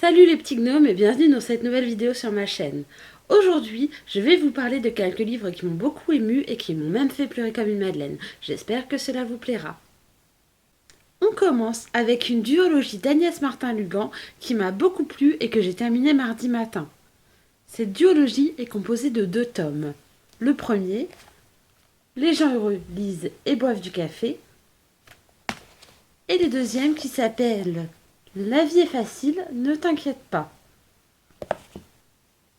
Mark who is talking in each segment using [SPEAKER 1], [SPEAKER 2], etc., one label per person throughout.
[SPEAKER 1] Salut les petits gnomes et bienvenue dans cette nouvelle vidéo sur ma chaîne. Aujourd'hui, je vais vous parler de quelques livres qui m'ont beaucoup ému et qui m'ont même fait pleurer comme une madeleine. J'espère que cela vous plaira. On commence avec une duologie d'Agnès Martin-Lugan qui m'a beaucoup plu et que j'ai terminée mardi matin. Cette duologie est composée de 2 tomes. Le premier, Les gens heureux lisent et boivent du café, et le deuxième qui s'appelle La vie est facile, ne t'inquiète pas.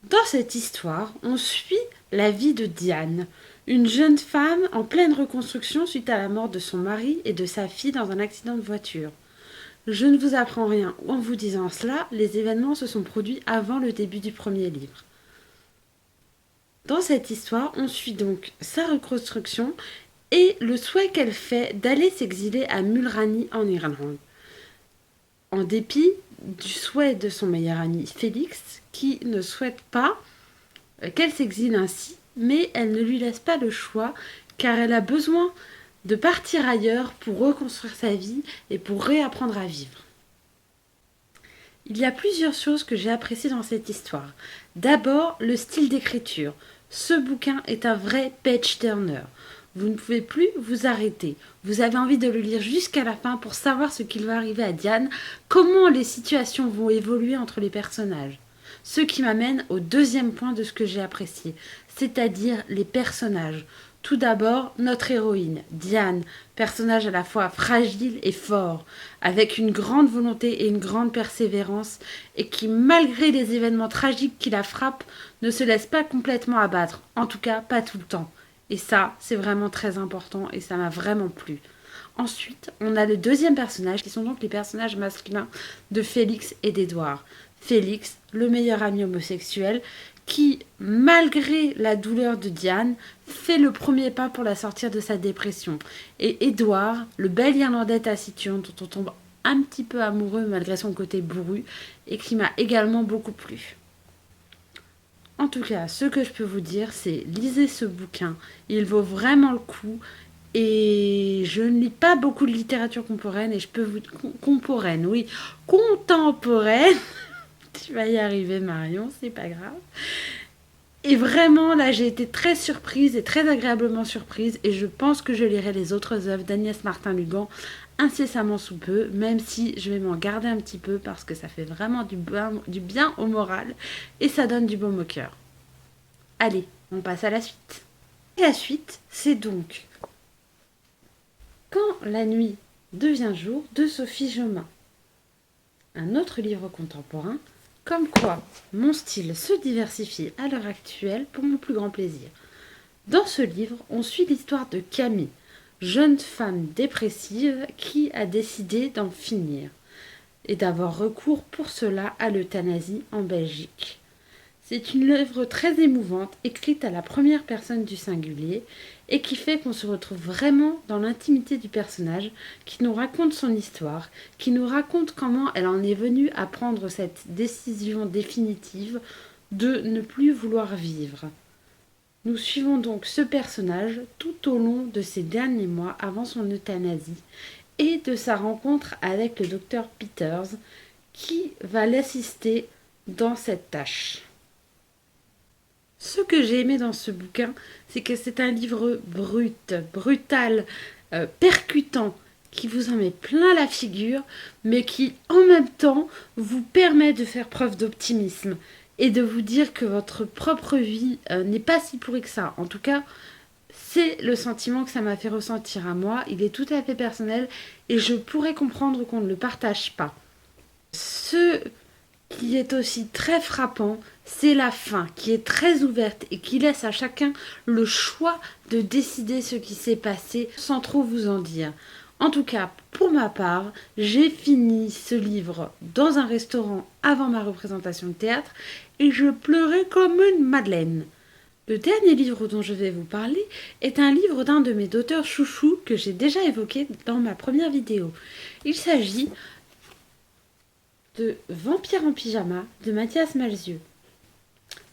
[SPEAKER 1] Dans cette histoire, on suit la vie de Diane, une jeune femme en pleine reconstruction suite à la mort de son mari et de sa fille dans un accident de voiture. Je ne vous apprends rien en vous disant cela, les événements se sont produits avant le début du premier livre. Dans cette histoire, on suit donc sa reconstruction et le souhait qu'elle fait d'aller s'exiler à Mulrani en Irlande. En dépit du souhait de son meilleur ami Félix, qui ne souhaite pas qu'elle s'exile ainsi, mais elle ne lui laisse pas le choix, car elle a besoin de partir ailleurs pour reconstruire sa vie et pour réapprendre à vivre. Il y a plusieurs choses que j'ai appréciées dans cette histoire. D'abord, le style d'écriture. Ce bouquin est un vrai page-turner. Vous ne pouvez plus vous arrêter. Vous avez envie de le lire jusqu'à la fin pour savoir ce qu'il va arriver à Diane, comment les situations vont évoluer entre les personnages. Ce qui m'amène au deuxième point de ce que j'ai apprécié, c'est-à-dire les personnages. Tout d'abord, notre héroïne, Diane, personnage à la fois fragile et fort, avec une grande volonté et une grande persévérance, et qui, malgré les événements tragiques qui la frappent, ne se laisse pas complètement abattre, en tout cas pas tout le temps. Et ça, c'est vraiment très important et ça m'a vraiment plu. Ensuite, on a le deuxième personnage, qui sont donc les personnages masculins de Félix et d'Édouard. Félix, le meilleur ami homosexuel, qui, malgré la douleur de Diane, fait le premier pas pour la sortir de sa dépression. Et Édouard, le bel Irlandais taciturne dont on tombe un petit peu amoureux malgré son côté bourru et qui m'a également beaucoup plu. En tout cas, ce que je peux vous dire, c'est lisez ce bouquin. Il vaut vraiment le coup. Et je ne lis pas beaucoup de littérature contemporaine. Et je peux vous... Contemporaine, oui. Contemporaine. Tu vas y arriver, Marion, c'est pas grave. Et vraiment, là, j'ai été très surprise et très agréablement surprise. Et je pense que je lirai les autres œuvres d'Agnès Martin-Lugan incessamment sous peu, même si je vais m'en garder un petit peu parce que ça fait vraiment du bien au moral et ça donne du baume au cœur. Allez, on passe à la suite. Et la suite, c'est donc Quand la nuit devient jour de Sophie Jomain. Un autre livre contemporain, comme quoi mon style se diversifie à l'heure actuelle pour mon plus grand plaisir. Dans ce livre, on suit l'histoire de Camille, jeune femme dépressive qui a décidé d'en finir et d'avoir recours pour cela à l'euthanasie en Belgique. C'est une œuvre très émouvante, écrite à la première personne du singulier et qui fait qu'on se retrouve vraiment dans l'intimité du personnage, qui nous raconte son histoire, qui nous raconte comment elle en est venue à prendre cette décision définitive de ne plus vouloir vivre. Nous suivons donc ce personnage tout au long de ses derniers mois avant son euthanasie et de sa rencontre avec le docteur Peters qui va l'assister dans cette tâche. Ce que j'ai aimé dans ce bouquin, c'est que c'est un livre brutal, percutant, qui vous en met plein la figure, mais qui en même temps vous permet de faire preuve d'optimisme et de vous dire que votre propre vie n'est pas si pourrie que ça. En tout cas, c'est le sentiment que ça m'a fait ressentir à moi. Il est tout à fait personnel et je pourrais comprendre qu'on ne le partage pas. Ce qui est aussi très frappant, c'est la fin qui est très ouverte et qui laisse à chacun le choix de décider ce qui s'est passé sans trop vous en dire. En tout cas, pour ma part, j'ai fini ce livre dans un restaurant avant ma représentation de théâtre et je pleurais comme une madeleine. Le dernier livre dont je vais vous parler est un livre d'un de mes auteurs chouchous que j'ai déjà évoqué dans ma première vidéo. Il s'agit de Vampire en pyjama de Mathias Malzieu.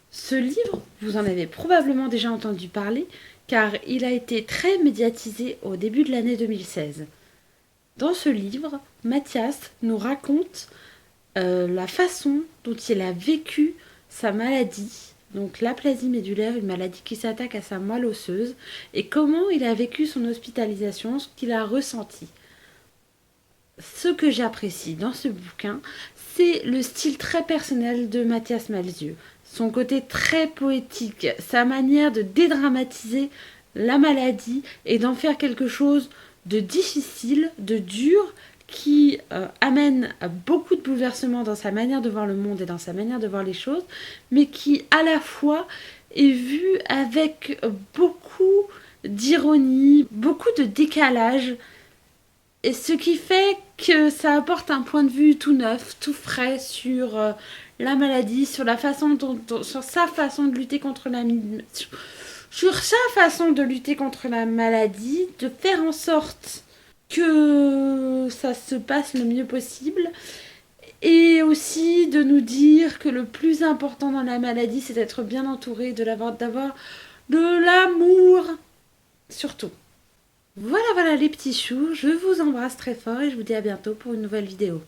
[SPEAKER 1] Ce livre, vous en avez probablement déjà entendu parler car il a été très médiatisé au début de l'année 2016. Dans ce livre, Mathias nous raconte la façon dont il a vécu sa maladie, donc l'aplasie médulaire, une maladie qui s'attaque à sa moelle osseuse, et comment il a vécu son hospitalisation, ce qu'il a ressenti. Ce que j'apprécie dans ce bouquin, c'est le style très personnel de Mathias Malzieu, son côté très poétique, sa manière de dédramatiser la maladie et d'en faire quelque chose de difficile, de dur, qui amène à beaucoup de bouleversements dans sa manière de voir le monde et dans sa manière de voir les choses, mais qui à la fois est vu avec beaucoup d'ironie, beaucoup de décalage, et ce qui fait que ça apporte un point de vue tout neuf, tout frais sur la maladie, sur la façon sur sa façon de lutter contre sur sa façon de lutter contre la maladie, de faire en sorte que ça se passe le mieux possible, et aussi de nous dire que le plus important dans la maladie, c'est d'être bien entouré, d'avoir de l'amour, surtout. Voilà, voilà les petits choux, je vous embrasse très fort et je vous dis à bientôt pour une nouvelle vidéo.